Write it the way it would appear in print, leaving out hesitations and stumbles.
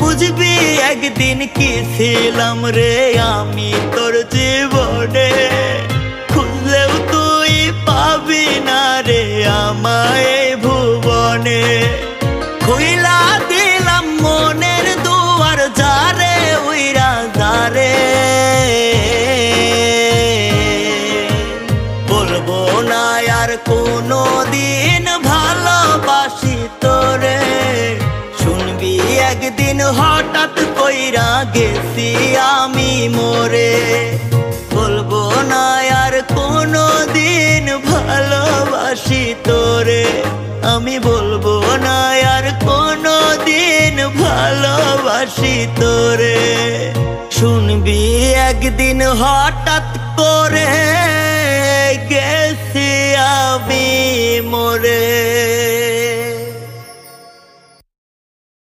বুঝবি একদিন কি ছিলাম রে আমি তোর জীবনে, খুঁজলেও তুই পাবি না রে আমায় ভুবনে। খুইলা দিলাম মনের দুয়ার যারে উইরা যারে, বলবো না আর কোনো দিন ভালোবাসি তোরে। শুনবি একদিন হঠাৎ কইরা গেছি আমি মরে, বলবো না আর কোনো দিন ভালোবাসি তোরে। আমি বলবো না আর কোনো দিন ভালোবাসি তোরে। শুনবি একদিন হঠাৎ করে গেছি আমি মরে।